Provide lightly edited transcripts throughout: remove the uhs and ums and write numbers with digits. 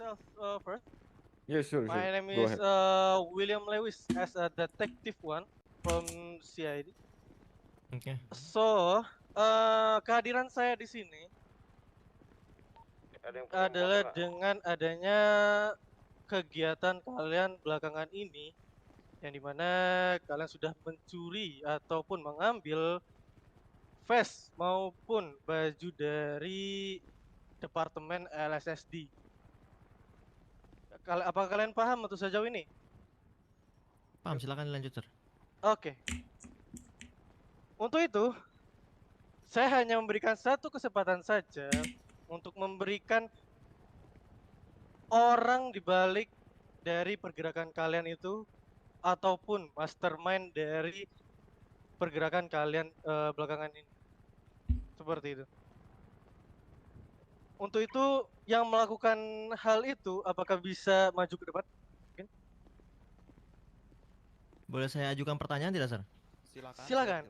myself first. Yeah, sure. My name Go is ahead. William Lewis as a detective one from CID. Oke. So, kehadiran saya di sini adalah dengan adanya kegiatan kalian belakangan ini, yang dimana kalian sudah mencuri ataupun mengambil vest maupun baju dari Departemen LSSD. Apakah kalian paham untuk sejauh ini? Paham, silakan dilanjut, Sir. Oke. Untuk itu, saya hanya memberikan satu kesempatan saja untuk memberikan orang di balik dari pergerakan kalian itu ataupun mastermind dari pergerakan kalian belakangan ini. Seperti itu. Untuk itu, yang melakukan hal itu apakah bisa maju ke depan? Mungkin? Boleh saya ajukan pertanyaan tidak, Sir? Silakan.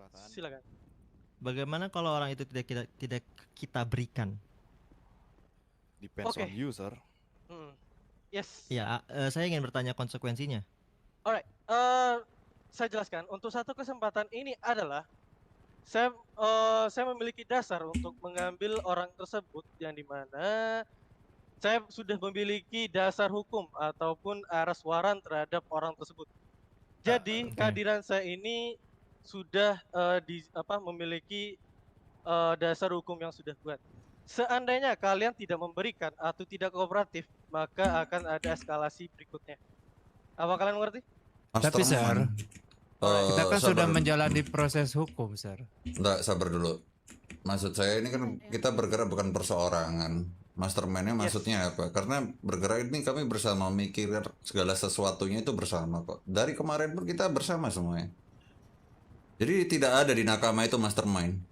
Bagaimana kalau orang itu tidak kita berikan? Depends Oke. on you, sir. Yes. Ya, saya ingin bertanya konsekuensinya. Alright, saya jelaskan. Untuk satu kesempatan ini adalah saya memiliki dasar untuk mengambil orang tersebut, yang dimana saya sudah memiliki dasar hukum ataupun arrest warrant terhadap orang tersebut. Jadi kehadiran saya ini sudah memiliki dasar hukum yang sudah kuat. Seandainya kalian tidak memberikan atau tidak kooperatif, maka akan ada eskalasi berikutnya. Apa kalian mengerti? Tapi Sir, kita kan sudah sabar. menjalani proses hukum, Sir. Enggak, sabar dulu. Maksud saya ini kan kita bergerak bukan perseorangan. Mastermind-nya maksudnya apa? Karena bergerak ini kami bersama mikir segala sesuatunya itu bersama kok. Dari kemarin pun kita bersama semuanya. Jadi tidak ada di Nakama itu mastermind.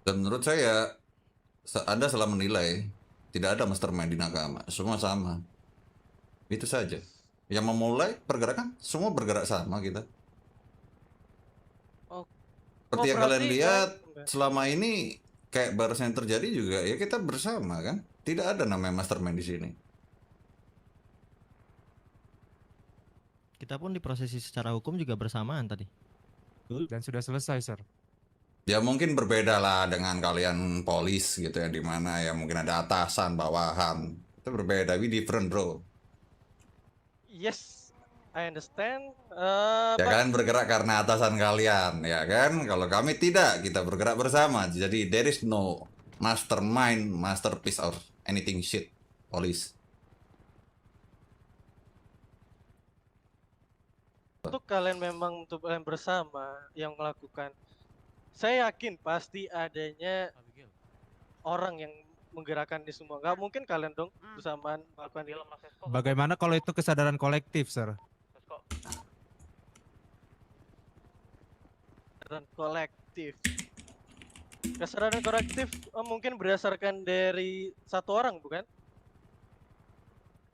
Dan menurut saya, Anda salah menilai. Tidak ada mastermind di Nakama. Semua sama. Itu saja. Yang memulai pergerakan, semua bergerak sama kita. Seperti yang kalian lihat, selama ini kayak barusan yang terjadi juga, ya kita bersama kan. Tidak ada namanya mastermind di sini. Kita pun diprosesi secara hukum juga bersamaan tadi. Dan sudah selesai, Sir. Ya mungkin berbeda lah dengan kalian polis gitu ya, dimana ya mungkin ada atasan, bawahan. Itu berbeda, we different bro. Yes, I understand. Ya kan, bergerak karena atasan kalian, ya kan? Kalau kami tidak, kita bergerak bersama. Jadi there is no mastermind, masterpiece or anything shit, police. Untuk kalian memang untuk kalian bersama yang melakukan, saya yakin pasti adanya orang yang menggerakkan ini semua. Nggak mungkin kalian dong bersamaan melakukan ini. Bagaimana kalau itu kesadaran kolektif, Sir? Kesadaran kolektif. Kesadaran kolektif mungkin berdasarkan dari satu orang, bukan?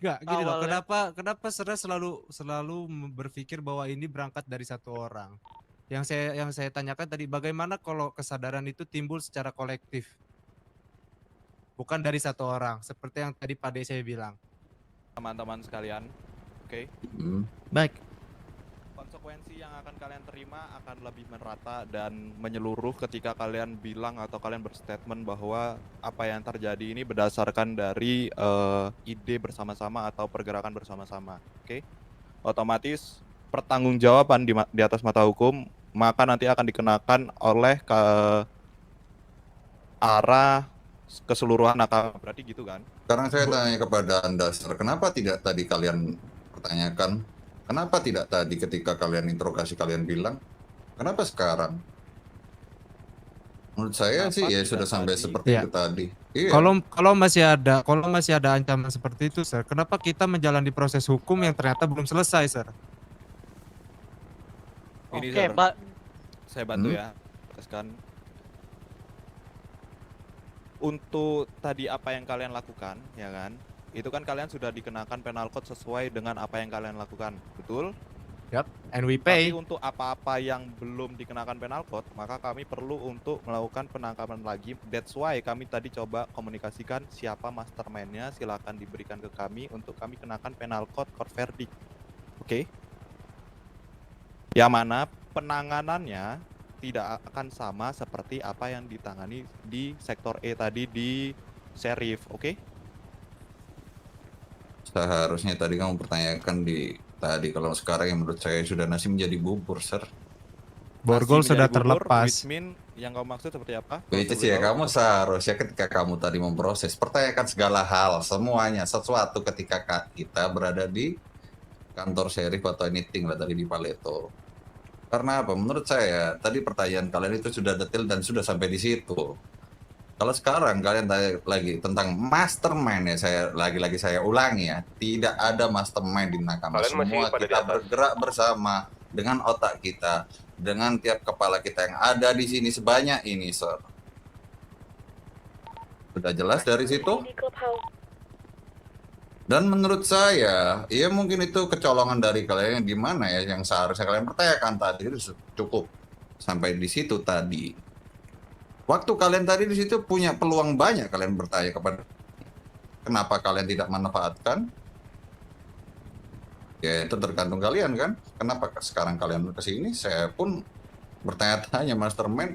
Enggak, gini loh. Awalnya. Kenapa Sir selalu berpikir bahwa ini berangkat dari satu orang? Yang saya tanyakan tadi, bagaimana kalau kesadaran itu timbul secara kolektif? Bukan dari satu orang, seperti yang tadi Pak D saya bilang. Teman-teman sekalian, oke? Baik. Konsekuensi yang akan kalian terima akan lebih merata dan menyeluruh ketika kalian bilang atau kalian berstatement bahwa apa yang terjadi ini berdasarkan dari ide bersama-sama atau pergerakan bersama-sama, oke? Otomatis pertanggungjawaban di atas mata hukum maka nanti akan dikenakan oleh ke arah keseluruhan Nakama, berarti gitu kan? Sekarang saya tanya kepada Anda, Sir, kenapa tidak tadi kalian pertanyakan? Kenapa tidak tadi ketika kalian interogasi kalian bilang? Kenapa sekarang? Menurut saya sih ya sudah sampai seperti itu tadi. Iya. Kalau masih ada ancaman seperti itu, Sir, kenapa kita menjalani proses hukum yang ternyata belum selesai, Sir? Ini Oke, Pak. Saya bantu ya. Tegaskan. Untuk tadi apa yang kalian lakukan, ya kan? Itu kan kalian sudah dikenakan penal code sesuai dengan apa yang kalian lakukan, betul? Yup, and we Tapi pay. untuk apa-apa yang belum dikenakan penal code, maka kami perlu untuk melakukan penangkapan lagi. That's why kami tadi coba komunikasikan siapa mastermind-nya, silakan diberikan ke kami untuk kami kenakan penal code court verdict. Oke? Yang mana penanganannya tidak akan sama seperti apa yang ditangani di sektor E tadi di sheriff, oke? Seharusnya tadi kamu pertanyakan tadi, kalau sekarang yang menurut saya sudah nasi menjadi bubur, sir. Borgol Nasi sudah menjadi bubur, terlepas. which mean yang kamu maksud seperti apa? Which is ya, kamu seharusnya ketika kamu tadi memproses, pertanyakan segala hal, semuanya, sesuatu ketika kita berada di kantor sheriff atau anything lah tadi di Paleto. Karena apa? Menurut saya, tadi pertanyaan kalian itu sudah detail dan sudah sampai di situ. Kalau sekarang kalian tanya lagi tentang mastermind ya, lagi-lagi saya ulangi ya, tidak ada mastermind di Nakama. Semua kita bergerak bersama dengan otak kita, dengan tiap kepala kita yang ada di sini sebanyak ini, sir. Sudah jelas dari situ? Dan menurut saya, ya mungkin itu kecolongan dari kalian yang gimana ya, yang seharusnya kalian pertanyakan tadi itu cukup sampai di situ tadi. Waktu kalian tadi di situ punya peluang banyak kalian bertanya kepada kenapa kalian tidak manfaatkan? Ya itu tergantung kalian kan. Kenapa sekarang kalian ke sini? Saya pun bertanya-tanya mastermind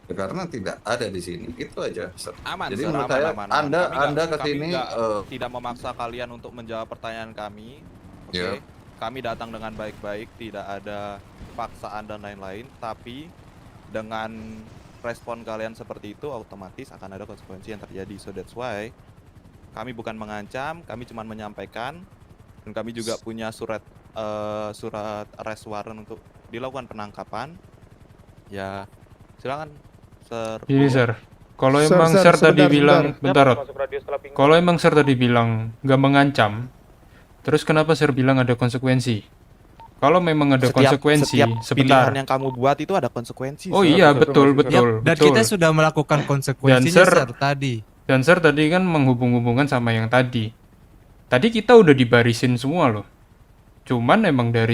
ya, karena tidak ada di sini. Itu aja. Aman, Jadi sir, menurut aman, saya aman. Anda ke Kami sini nggak tidak memaksa kalian untuk menjawab pertanyaan kami. Oke. Ya. Kami datang dengan baik-baik, tidak ada paksaan dan lain-lain, tapi dengan respon kalian seperti itu otomatis akan ada konsekuensi yang terjadi. So that's why kami bukan mengancam, kami cuma menyampaikan, dan kami juga punya surat arrest warrant untuk dilakukan penangkapan. Ya, silakan, Sir. Ini sir, kalau Sir, emang sir, sir tadi sebentar, bilang, sebentar. bentar Rod. Kalau emang sir tadi bilang nggak mengancam, terus kenapa sir bilang ada konsekuensi? Kalau memang ada konsekuensi, setiap sebentar. pilihan yang kamu buat itu ada konsekuensi. Oh Sir. iya, betul, betul, Dan betul. kita sudah melakukan konsekuensinya, Dan, Sir, sir, tadi. Dan sir tadi kan menghubung-hubungkan sama yang tadi. Tadi kita udah dibarisin semua loh. Cuman emang dari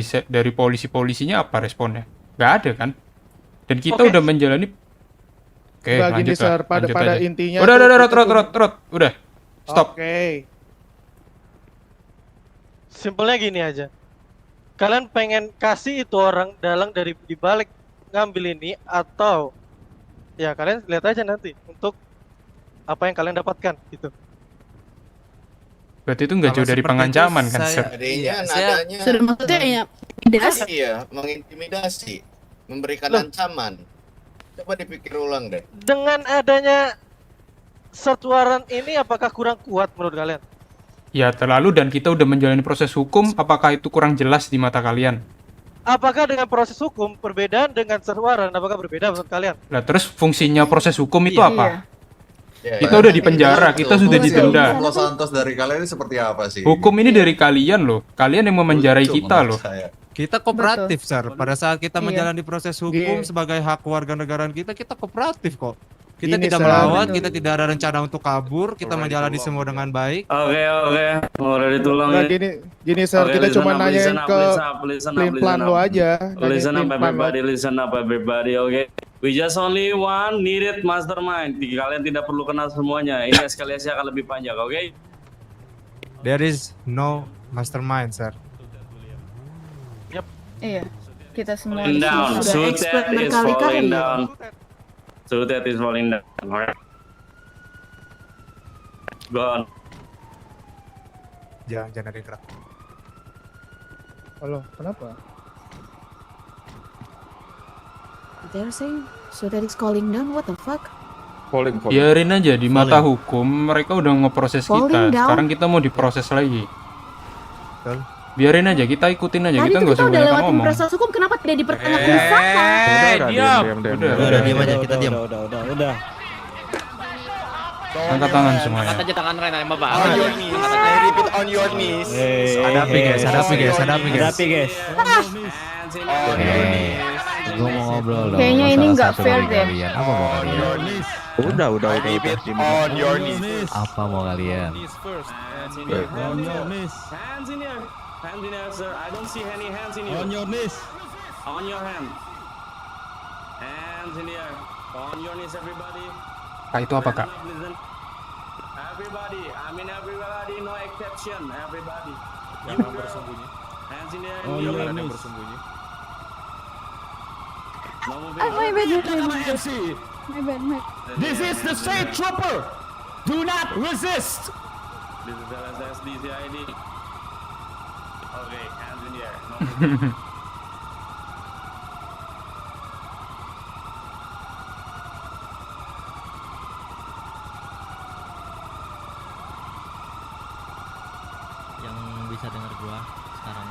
polisi-polisinya apa responnya? Nggak ada kan? Dan kita Oke. udah menjalani. Oke, Enggak gini, lanjut lah, Sir. Pada lanjut aja. intinya Udah, tuh kita Rod, udah. Stop. Oke. Simpelnya gini aja. Kalian pengen kasih itu orang dalang dari dibalik ngambil ini atau ya kalian lihat aja nanti untuk apa yang kalian dapatkan gitu. Berarti itu nggak Kalau jauh dari seperti itu, pengancaman kan, saya- Sir? Tadinya saya- nadanya Sudah maksudnya ya intimidasi. iya, mengintimidasi, memberikan Loh. ancaman. Coba dipikir ulang deh. Dengan adanya setuaran ini apakah kurang kuat menurut kalian? Ya terlalu, dan kita udah menjalani proses hukum, apakah itu kurang jelas di mata kalian? Apakah dengan proses hukum perbedaan dengan setuaran apakah berbeda menurut kalian? Nah terus fungsinya proses hukum itu Iya. apa? Ya, Kita udah di penjara, kita sudah Fungsi didenda. Los Santos dari kalian ini seperti apa sih? Hukum ini dari kalian loh, kalian yang memenjarai Lucu kita menurut loh. saya. Kita kooperatif, sir. Pada saat kita Iya. menjalani proses hukum Gini. sebagai hak warga negara kita kooperatif kok. Kita Gini, tidak Sir. melawan, Betul. kita tidak ada rencana untuk kabur, kita menjalani semua dengan baik. Oke, udah ditulang Enggak ya. gini Sir, Oke, kita listen cuma up, nanyain listen up, ke listen up, plan plan lo aja. Nanyain Listen up plan plan lo. everybody, okay? We just only one needed mastermind. Kalian tidak perlu kenal semuanya. Ini eskalasi akan lebih panjang, oke? There is no mastermind, sir. Iya. Kita semua Falling di sini down. sudah Sutet expert is berkali-kali. falling down. Sutet is falling down. Alright. Go on. Jangan ada yang gerak. Halo, kenapa? They're saying so that is calling down. What the fuck? Biarin aja, di mata hukum mereka udah ngeproses Falling kita. down. Sekarang kita mau diproses lagi. Betul. Biarin aja, kita ikutin aja, Tadi kita tuh nggak kita usah udah banyak lewatin ngomong. proses hukum, kenapa tidak dipertanyakan di sana? Diam. Udah diam aja, kita diam. Udah. Angkat tangan semuanya. Angkat aja tangan Ren, Bapak. On your knees. I repeat on your knees. Hadapi guys, hadapi guys, hadapi guys. guys. On your knees. Gue mau ngobrol dong. Kayaknya sama ini salah nggak satu fair dari deh. kalian. Apa mau kalian? Udah. I repeat on your knees. Apa mau kalian? Hands in here. Hands in the air, sir. I don't see any hands in you. On your knees. On your hand. Hands in the air. On your knees, everybody. Kak, itu apa, Kak? Listen. Everybody. I mean everybody. No exception. Everybody. Jangan bersembunyi. Hands in the air. On in your your Jangan ada yang knees. bersembunyi. No moving. My bad. MC. My bad. My This is the state trooper. Do not resist. This is LSSD CID. Okay, hands in the air. No moving. Yang bisa dengar gua sekarang.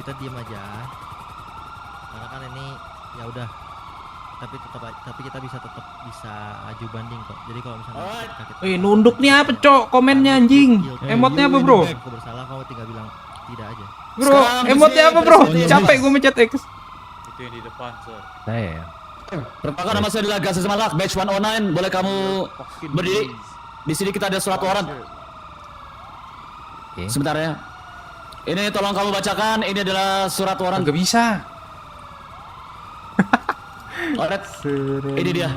Kita diam aja. Karena kan ini ya udah. Tapi kita bisa aju banding kok. Jadi kalau misalnya kita Nunduk nih apa, Cok? Komennya anjing. Emotnya apa, Bro? aku bersalah, kamu tinggal bilang tidak aja. Bro, emotnya apa, Bro? Capek gue mencet X. Itu yang di depan, sir. Saya ya. Perkenalkan nama saya adalah Gaza Semalak, batch 109. Boleh kamu berdiri? Di sini kita ada surat waran. Oke. Sebentar ya. Ini tolong kamu bacakan. Ini adalah surat waran. Gak bisa. Alright. Ini dia.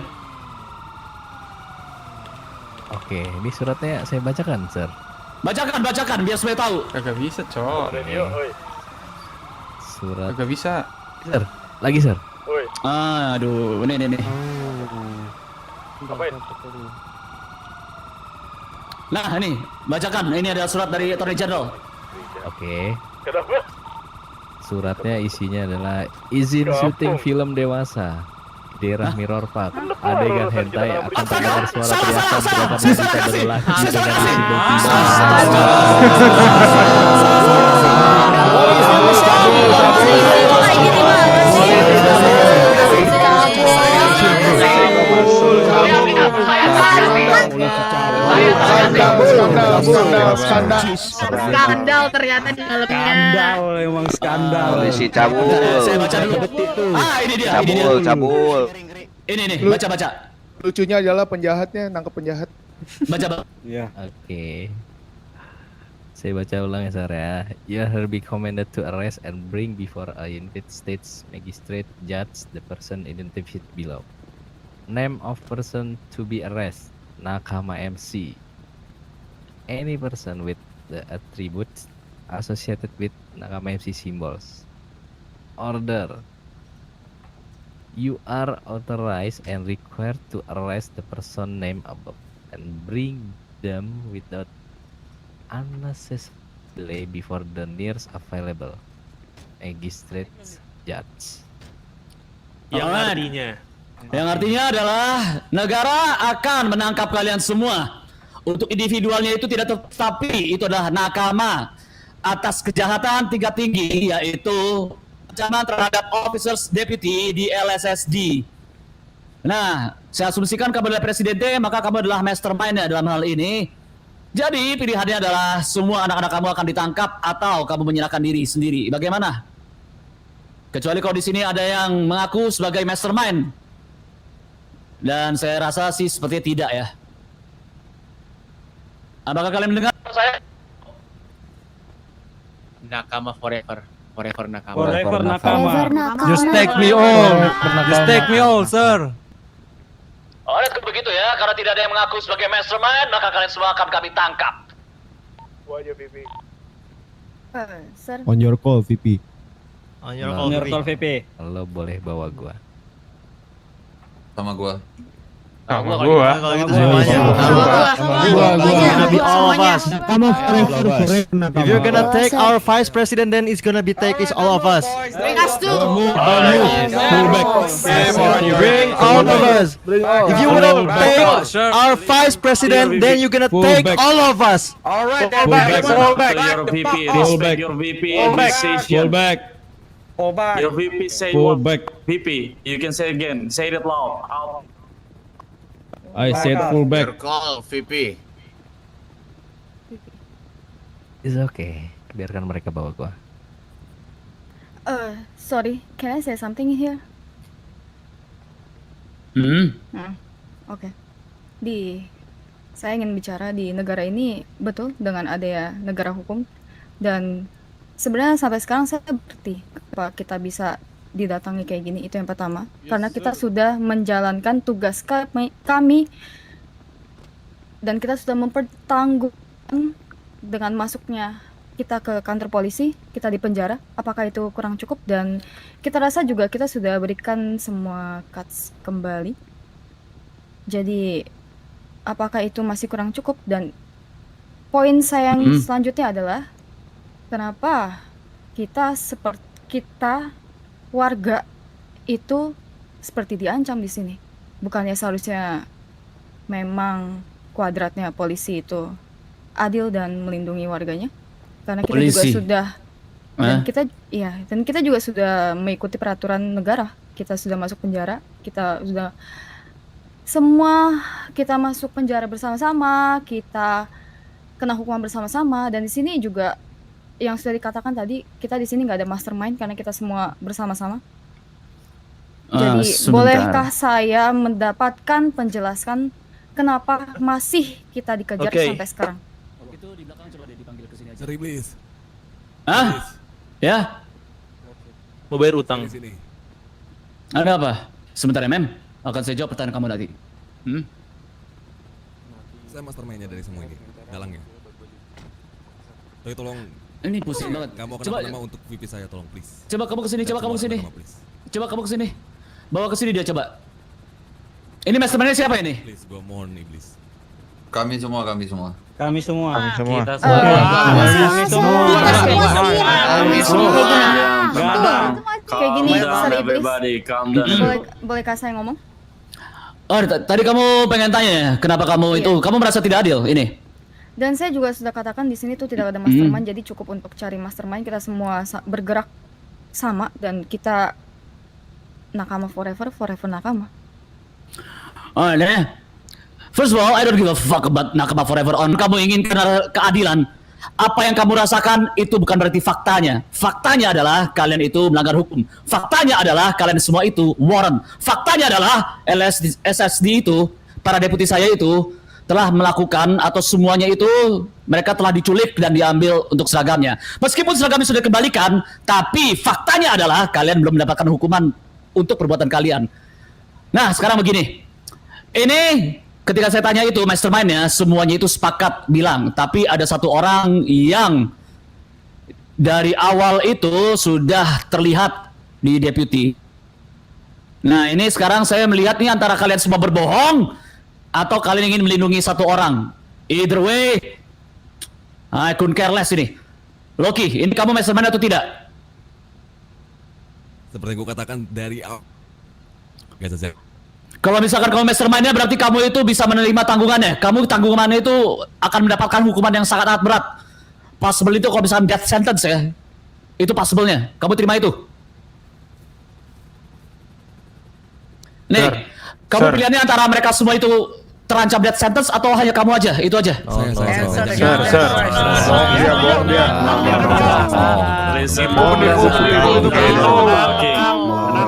Oke, ini suratnya saya bacakan, Sir. Bacakan biar supaya tahu. Kagak bisa, Cok. Surat. Kagak bisa. Sir, lagi, Sir. Aduh, ini. Nah, ini bacakan. Ini adalah surat dari Attorney General. Oke. Suratnya isinya adalah izin syuting film dewasa di daerah Mirror Park. Adegan hentai akan terdengar suara teriakan beberapa wanita berlaki dengan skandal ternyata di dalamnya. Emang skandal. Polisi cabul. Saya baca dulu. Ini dia. Cabul. Ini baca. Lucunya adalah penjahatnya nangkep penjahat. Baca. Iya. Oke. Saya baca ulang ya, Sir ya. You are be commanded to arrest and bring before a United States magistrate judge the person identified below. Name of person to be arrested: Nakama MC. Any person with the attributes associated with Nakama MC symbols. Order: you are authorized and required to arrest the person named above and bring them without unnecessary delay before the nearest available magistrate judge. Yang artinya adalah negara akan menangkap kalian semua. Untuk individualnya itu tidak tetapi itu adalah nakama atas kejahatan tingkat tinggi, yaitu ancaman terhadap officers deputy di LSSD. Nah, saya asumsikan kamu adalah presidente, maka kamu adalah mastermind dalam hal ini. Jadi pilihannya adalah semua anak-anak kamu akan ditangkap atau kamu menyerahkan diri sendiri. Bagaimana? Kecuali kalau di sini ada yang mengaku sebagai mastermind. Dan saya rasa sih sepertinya tidak ya. Apakah kalian mendengar saya? Nakama forever. Forever Nakama. Forever Nakama. Just take me all, sir. Alright, kalau begitu ya, karena tidak ada yang mengaku sebagai mastermind, maka kalian semua akan kami tangkap. Sir. On your call, VP. On your call, VP. Lo boleh bawa gua. Sama gua. Sama gua. If you're gonna take our vice president, then it's gonna be take is all of us. Bring us to. Bring all of us. If you wanna take our vice president, then you're gonna take all of us. All right, everybody. Your VP, respect your VP decision. Your VP say what? VP, you can say again. Say it loud. Out. I said full back. Your call, VP. It's okay. Biarkan mereka bawa gua. Sorry, can I say something here? Oke. Saya ingin bicara di negara ini betul dengan adanya negara hukum. Dan sebenarnya sampai sekarang saya berarti kenapa kita bisa didatangi kayak gini, itu yang pertama. Karena kita sudah menjalankan tugas kami dan kita sudah mempertanggungjawabkan dengan masuknya kita ke kantor polisi, kita di penjara. Apakah itu kurang cukup? Dan kita rasa juga kita sudah berikan semua cuts kembali. Jadi apakah itu masih kurang cukup? Dan poin saya yang selanjutnya adalah kenapa kita warga itu seperti diancam di sini? Bukannya seharusnya memang kuadratnya polisi itu adil dan melindungi warganya? Karena kita juga sudah dan kita juga sudah mengikuti peraturan negara. Kita sudah masuk penjara, kita masuk penjara bersama-sama, kita kena hukuman bersama-sama, dan di sini juga yang sudah dikatakan tadi, kita di sini nggak ada mastermind karena kita semua bersama-sama. Jadi bolehkah saya mendapatkan penjelasan kenapa masih kita dikejar sampai sekarang? Itu di belakang coba deh dipanggil ke sini aja. Sorry, please. Hah? Ya? Mau bayar utang. Ada apa? Sebentar ya, Mem. Akan saya jawab pertanyaan kamu nanti. Saya mastermind-nya dari semua ini. Dalangnya. Tapi tolong. Ini pusing banget. Kamu akan nama untuk VP saya, tolong please. Coba kamu kesini, coba kamu kesini. Coba kamu kesini. Bawa kesini dia coba. Ini mastermind-nya siapa ini? Please, gua mohon nih, please. Kami semua. Kita Kayak gini, sorry iblis. calm down. Bolehkah saya ngomong? Oh, tadi kamu pengen tanya ya, kenapa kamu itu, kamu merasa tidak adil ini? Dan saya juga sudah katakan di sini tuh tidak ada mastermind, jadi cukup untuk cari mastermind. Kita semua bergerak sama dan kita nakama forever nakama. Oh, nah. First of all, I don't give a fuck about nakama forever on. Kamu ingin keadilan. Apa yang kamu rasakan itu bukan berarti faktanya. Faktanya adalah kalian itu melanggar hukum. Faktanya adalah kalian semua itu warrant. Faktanya adalah SSD itu, para deputi saya itu telah melakukan atau semuanya itu mereka telah diculik dan diambil untuk seragamnya. Meskipun seragamnya sudah dikembalikan, tapi faktanya adalah kalian belum mendapatkan hukuman untuk perbuatan kalian. Nah, sekarang begini. Ini ketika saya tanya itu mastermind-nya, semuanya itu sepakat bilang, tapi ada satu orang yang dari awal itu sudah terlihat di deputy. Nah, ini sekarang saya melihat nih antara kalian semua berbohong atau kalian ingin melindungi satu orang. Either way, I couldn't care less ini. Loki, ini kamu mastermind atau tidak? Seperti gue katakan dari awal. Gak selesai. Kalau misalkan kamu mastermind-nya berarti kamu itu bisa menerima tanggungannya. Kamu tanggungannya itu akan mendapatkan hukuman yang sangat berat. Possible itu kalau misalkan death sentence ya. Itu possible-nya. Kamu terima itu? Nih, kamu pilihannya antara mereka semua itu terancam death sentence atau hanya kamu aja? Itu aja.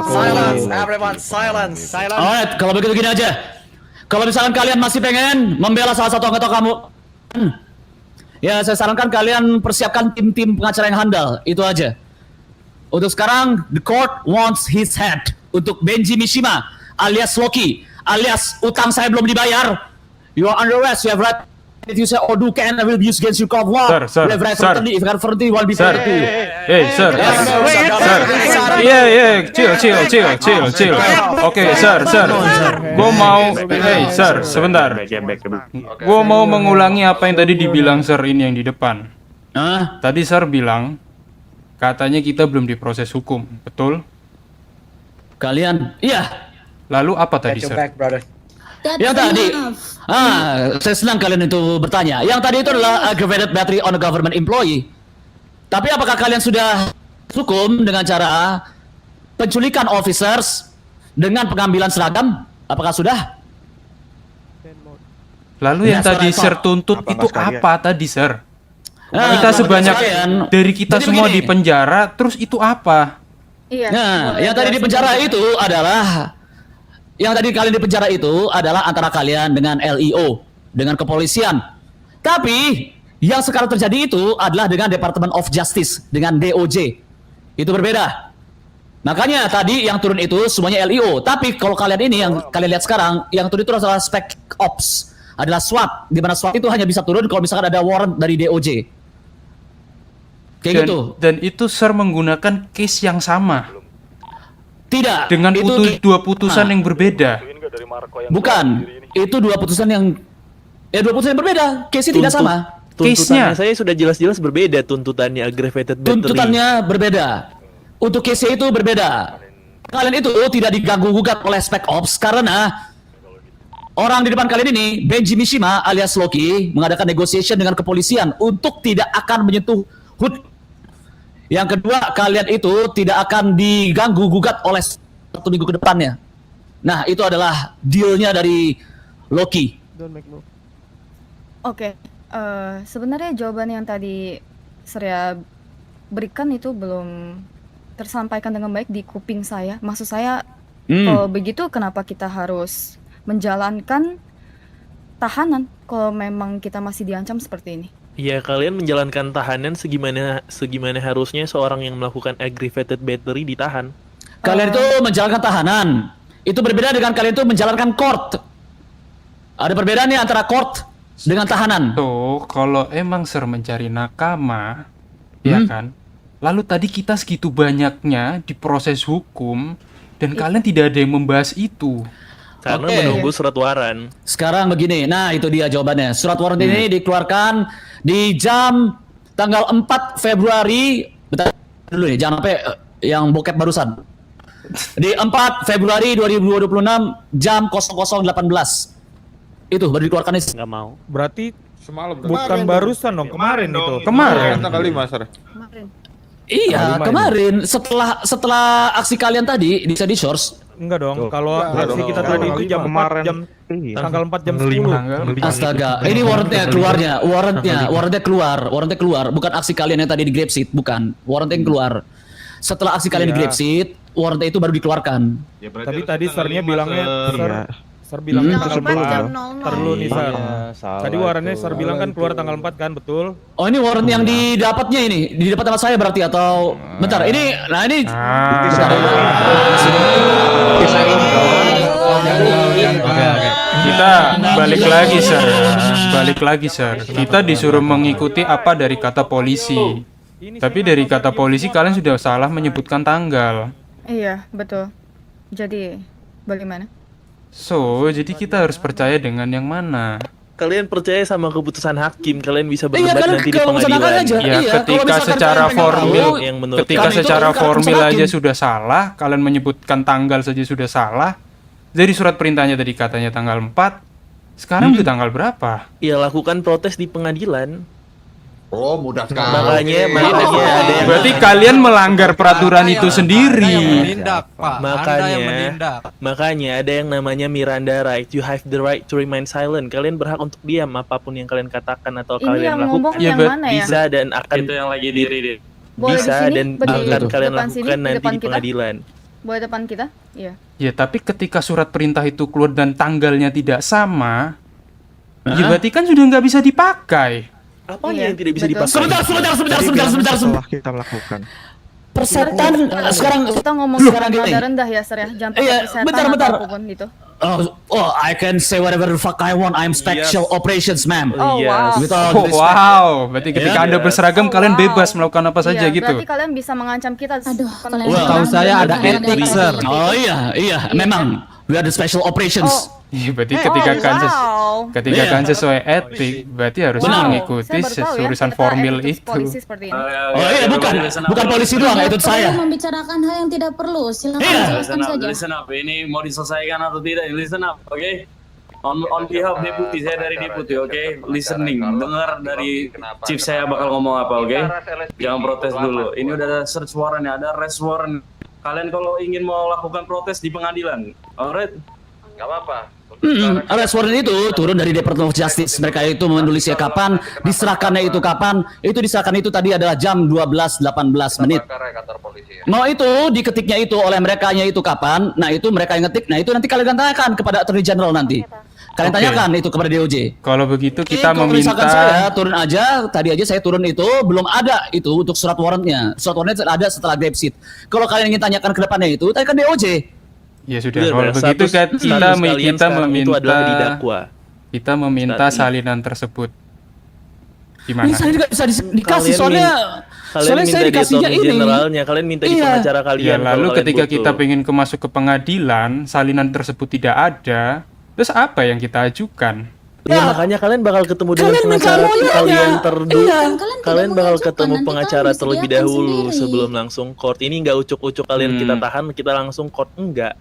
Silence, everyone, silence. Alright, kalau begitu gini aja. Kalau misalkan kalian masih pengen membela salah satu anggota kamu, ya saya sarankan kalian persiapkan tim-tim pengacara yang handal. Itu aja. Untuk sekarang, the court wants his head. Untuk Benji Mishima, alias Loki, alias utang saya belum dibayar. You are under arrest, you have right. If you say, oh, do can I will be used against you, court of law. Sir, you have right fraternity. If you have fraternity, will be fair to you. Hey, sir. Chill. Oke, sir. Gue mau, sir, sebentar. Gue mau mengulangi apa yang tadi dibilang sir ini yang di depan. Tadi sir bilang, katanya kita belum diproses hukum, betul? Kalian, iya. Lalu apa tadi sir? Yang tadi, saya senang kalian itu bertanya. Yang tadi itu adalah aggravated battery on a government employee. Tapi apakah kalian sudah hukum dengan cara penculikan officers dengan pengambilan seragam? Apakah sudah? Lalu yang tadi sir tuntut itu apa tadi sir? Kita sebanyak dari kita semua di penjara, terus itu apa? Iya. Nah, yang tadi di penjara itu adalah antara kalian dengan LEO, dengan kepolisian. Tapi Yang sekarang terjadi itu adalah dengan Department of Justice, dengan DOJ. Itu berbeda. Makanya tadi yang turun itu semuanya LIO. Tapi kalau kalian ini yang kalian lihat sekarang, yang turun itu adalah Spec Ops, adalah SWAT. Di mana SWAT itu hanya bisa turun kalau misalkan ada warrant dari DOJ. Kayak gitu. Dan itu Sir menggunakan case yang sama. Tidak. Dengan itu dua putusan yang berbeda. Bukan. Itu dua putusan yang dua putusan yang berbeda. Case-nya tidak sama. Tuntutannya saya sudah jelas-jelas berbeda, tuntutannya aggravated battery. Tuntutannya berbeda. Untuk case itu berbeda. Kalian itu tidak diganggu-gugat oleh Spec Ops karena orang di depan kalian ini, Benji Mishima alias Loki, mengadakan negotiation dengan kepolisian untuk tidak akan menyentuh HUD. Yang kedua, kalian itu tidak akan diganggu-gugat oleh 1 minggu ke depannya. Nah, itu adalah dealnya dari Loki. Oke, sebenarnya jawaban yang tadi saya berikan itu belum tersampaikan dengan baik di kuping saya. Maksud saya, kalau begitu kenapa kita harus menjalankan tahanan kalau memang kita masih diancam seperti ini? Ya, kalian menjalankan tahanan segimana harusnya seorang yang melakukan aggravated battery ditahan. Kalian itu menjalankan tahanan. Itu berbeda dengan kalian itu menjalankan court. Ada perbedaannya antara court dengan tahanan. Tuh, kalau emang Sir mencari nakama, ya kan? Lalu tadi kita segitu banyaknya di proses hukum dan kalian tidak ada yang membahas itu. Karena menunggu surat waran. Sekarang begini, nah itu dia jawabannya. Surat waran ini dikeluarkan di jam tanggal 4 Februari. Bentar dulu nih, jangan sampai yang bokep barusan. Di 4 Februari 2026 jam 00.18. Itu baru dikeluarkan nih. Nggak mau. Berarti semalam bukan barusan dong, kemarin itu. Kemarin. Tanggal 5, Sir. Iya, kemarin setelah aksi kalian tadi di Sandy Shores. Enggak dong, kalau aksi kita tadi itu jam 4 jam tanggal 4 jam 10. Astaga, ini warrantnya keluarnya, warrantnya keluar, bukan aksi kalian yang tadi di Grapeseed, bukan, warrantnya yang keluar. Setelah aksi kalian di Grapeseed, warrantnya itu baru dikeluarkan. Ya, tapi tadi Sirnya bilangnya Sir bilangnya tanggal 4 jam 00. Nih Sir. Tadi warrantnya Sir bilang kan keluar tanggal 4 kan, betul? Oh, ini warrant yang didapatnya ini, didapat sama saya berarti atau bentar, ini Kita balik lagi Sir. Kita disuruh mengikuti apa dari kata polisi. Tapi dari kata polisi kalian sudah salah menyebutkan tanggal. Iya, betul. Jadi, bagaimana? So, jadi kita harus percaya dengan yang mana? Kalian percaya sama keputusan hakim, kalian bisa berdebat nanti di pengadilan. Ya, ketika secara formil aja sudah salah, kalian menyebutkan tanggal saja sudah salah. Dari surat perintahnya tadi katanya tanggal 4. Sekarang udah tanggal berapa? Ya, lakukan protes di pengadilan. Oh, mudah sekali. Makanya ada yang berarti kalian melanggar peraturan itu sendiri. Makanya ada yang namanya Miranda right. You have the right to remain silent. Kalian berhak untuk diam apapun yang kalian katakan atau Ini kalian yang lakukan. ngomong yang mana ya? Bisa dan akan Itu yang lagi diri. Boleh bisa di sini, dan berdiri akan di kalian depan sini, lakukan di nanti depan di kita? pengadilan. Boleh depan kita? Iya. Ya, tapi ketika surat perintah itu keluar dan tanggalnya tidak sama, ya berarti kan sudah nggak bisa dipakai. Apanya yang tidak bisa dipakai? Sebentar. Kita lakukan. Persetan sekarang Kita ngomong sekarang nada gini. rendah ya, Sir ya. Jangan pakai persetan bentar. atau apapun gitu. I can say whatever the fuck I want. I'm special operations, ma'am. Oh, wow. With all due respect. Wow, berarti ketika Anda berseragam kalian bebas melakukan apa saja Iya, gitu. berarti kalian bisa mengancam kita. Aduh, Tahu saya ada etik, Sir. Oh iya, memang. We are the special operations. Iya, berarti ketika kan sesuai etik, berarti harus mengikuti urusan formil itu. Polisi seperti ini. Oh iya, bukan polisi doang, itu saya. Membicarakan hal yang tidak perlu, silakan jelaskan saja. Listen up, ini mau diselesaikan atau tidak? Listen up, oke? On behalf deputi, saya dari deputi, oke? Listening, dengar dari chief saya bakal ngomong apa, oke? Jangan protes dulu. Ini udah ada search warrant ya, ada arrest warrant. Kalian kalau ingin mau lakukan protes di pengadilan, alright? Nggak apa-apa. Arrest warrant itu turun dari Department of Justice. Mereka itu menulisnya kapan, diserahkannya itu kapan. Itu diserahkan itu tadi adalah jam 12.18 menit. Mau itu diketiknya itu oleh merekanya itu kapan, nah itu mereka yang ngetik, nah itu nanti kalian tanyakan kepada Attorney General nanti. Kalian Oke. tanyakan itu kepada DOJ. Kalau begitu Oke, kita kalau misalkan meminta saya turun aja, tadi aja saya turun itu belum ada itu untuk surat warrantnya. Surat warrantnya ada setelah grab sheet. Kalau kalian ingin tanyakan ke depannya itu, tanyakan DOJ. ya sudah Benar, kalau benar. begitu Status- kan status kita kalian sekarang itu adalah didakwa. kita meminta Saat ini. salinan tersebut. Gimana? Ini saya juga bisa dikasih Kalian soalnya Kalian soalnya minta saya di dikasihnya attorney ini. generalnya, kalian minta di Iya. pengacara Ya kalian. lalu kalau kalian ketika butuh. kita pengen masuk ke pengadilan, salinan tersebut tidak ada, terus apa yang kita ajukan? Ya, makanya kalian bakal ketemu dengan Kalian minta pengacara lawyernya. kalian terdulu. Iya. Kalian bakal mengajukan, ketemu nanti pengacara kalian terlebih disediakan dahulu sendiri. sebelum langsung court. Ini nggak ucuk-ucuk kalian kita tahan, kita langsung court, enggak.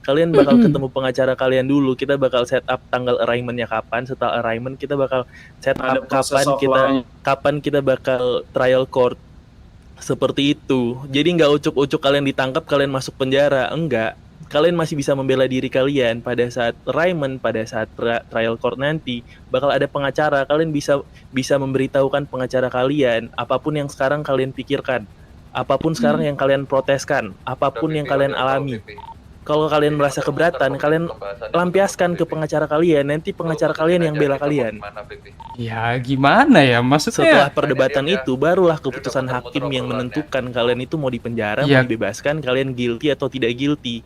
Kalian bakal ketemu pengacara kalian dulu. Kita bakal set up tanggal arraignment-nya kapan. Setelah arraignment kita bakal set Ada up proses offline. kapan kita bakal trial court. Seperti itu. Jadi nggak ucuk-ucuk kalian ditangkap, kalian masuk penjara. Enggak. Kalian masih bisa membela diri kalian pada saat arraignment, pada saat trial court nanti bakal ada pengacara. Kalian bisa memberitahukan pengacara kalian apapun yang sekarang kalian pikirkan, apapun sekarang yang kalian proteskan, apapun yang kalian alami. Kalau kalian merasa keberatan, kalian lampiaskan ke pengacara kalian. Nanti pengacara kalian yang bela kalian. Ya gimana ya Setelah maksudnya? perdebatan itu, barulah keputusan hakim yang menentukan kalian itu mau dipenjara, Ya. mau dibebaskan, kalian guilty atau tidak guilty.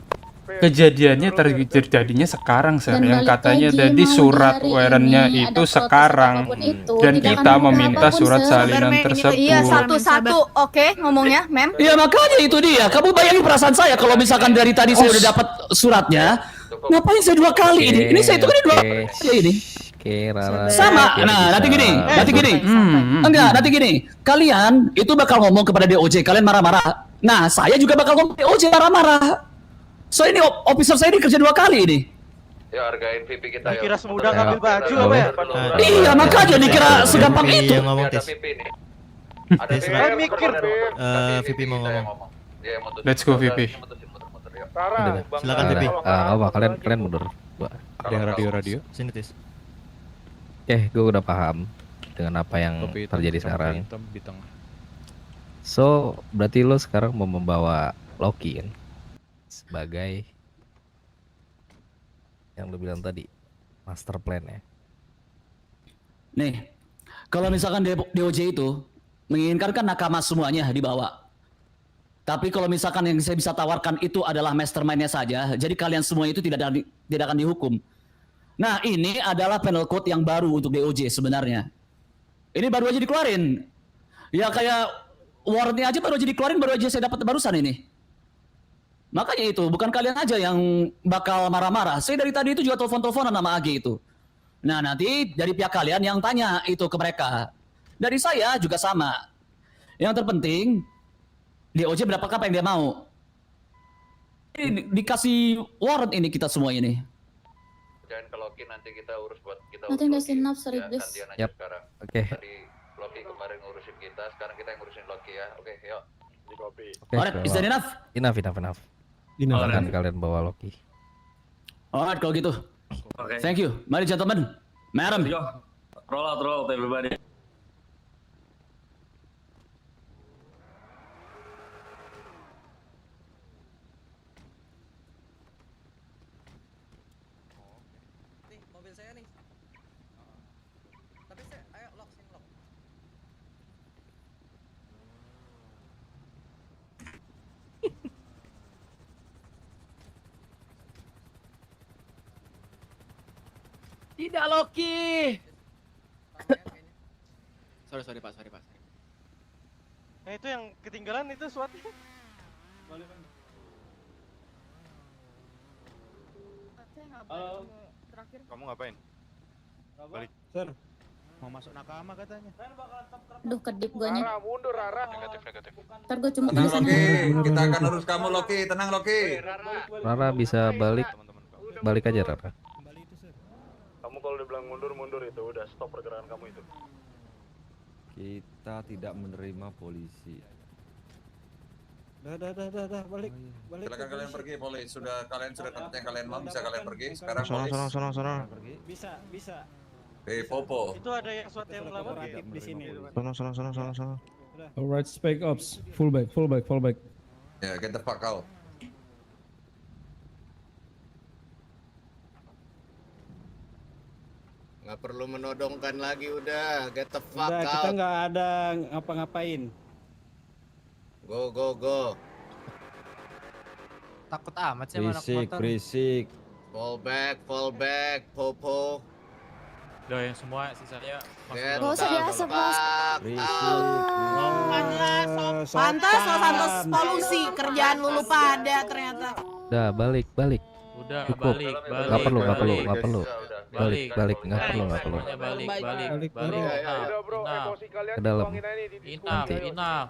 Kejadiannya terjadinya sekarang Sir, Dan yang balik katanya lagi, tadi mau surat di hari warrantnya ini itu ada protes sekarang apapun itu, dan tidak kita akan mudah meminta apapun, surat Sir. salinan tersebut. Iya, satu-satu. Oke, ngomongnya, Mem. Iya makanya itu dia. Kamu bayangin perasaan saya kalau misalkan dari tadi saya udah dapat suratnya, ngapain saya 2 kali ini? Ini saya itu kan 2 kali ya ini. Oke, Rara. Sama. Biar Nah, bisa- nanti gini, nanti gini. Hmm. Enggak, nanti gini. Kalian itu bakal ngomong kepada DOJ, kalian marah-marah. Nah, saya juga bakal ngomong ke DOJ marah-marah. So ini officer saya ini kerja 2 kali ini. Ya hargain VP kita Kira semudah ngambil baju apa ya? Iya, makanya dikira segampang itu. Yang ngomong tes. Saya mikir. VP mau ngomong. Let's go VP. Silakan VP. Kalian mundur. Ada yang radio. Sini tes. Gue udah paham dengan apa yang terjadi sekarang. Di tengah. So, berarti lo sekarang mau membawa Loki kan? Sebagai yang lo bilang tadi, master plan ya. Nih, kalau misalkan DOJ itu menginginkan kan nakama semuanya dibawa. Tapi kalau misalkan yang saya bisa tawarkan itu adalah mastermind-nya saja, jadi kalian semua itu tidak akan dihukum. Nah, ini adalah penal code yang baru untuk DOJ sebenarnya. Ini baru aja dikeluarin. Ya kayak warrantnya aja baru aja dikeluarin, baru aja saya dapat barusan ini. Makanya itu, bukan kalian aja yang bakal marah-marah. Saya dari tadi itu juga telepon-teleponan sama Agi itu. Nah, nanti dari pihak kalian yang tanya itu ke mereka. Dari saya juga sama. Yang terpenting, DOJ berapakah apa yang dia mau. Ini dikasih warrant ini kita semua ini. Jangan ke Loki, nanti kita urus buat kita. Nothing that's enough, sorry please. Gantian aja Yap. sekarang. Oke. Tadi Loki kemarin ngurusin kita, sekarang kita yang ngurusin Loki ya. Oke, yuk. Di kopi. Alright, is that enough? Enough. Silakan kalian bawa Loki. Alright, kalau gitu. Oke. Thank you. Mari gentlemen. Madam. Yo, roll out everybody. Mobil saya nih. Tapi saya, ayo lock. Tidak Loki. Sorry Pak. Nah itu yang ketinggalan itu suatnya. Kamu ngapain? Balik. Sir, mau masuk nakama katanya. Aduh, kedip guanya. Mundur, Rara. Negatif. Ntar gue cuma Tenang di sana. Loki, kita akan urus kamu Loki, tenang Loki. Rara bisa balik aja Rara. Kamu kalau dibilang mundur itu udah stop pergerakan kamu itu. Kita tidak menerima polisi. Dah, balik. Silakan kalian pergi, Polis. Kalian sudah tempat yang kalian mau, bisa kalian pergi. Sekarang Sono. Polis. Bisa. Popo. Itu ada yang suat yang lama di sini. Sono. Alright, spec ops. Full back. Ya, get the fuck out. Nggak perlu menodongkan lagi udah. Get the fuck Udah, kita out. nggak ada ngapa-ngapain. Go go go. Takut amat sih sama anak motor. Berisik. Fall back, popo. Udah yang semua sisanya Get Nggak usah the diasap, Mas. fuck out. Pantas Los Santos polusi, kerjaan lu lupa ada ternyata. Udah, balik. udah Cukup. balik. Nggak perlu. Nggak perlu. Nggak perlu. Balik. Nggak perlu. Balik. Ke dalam. Enough.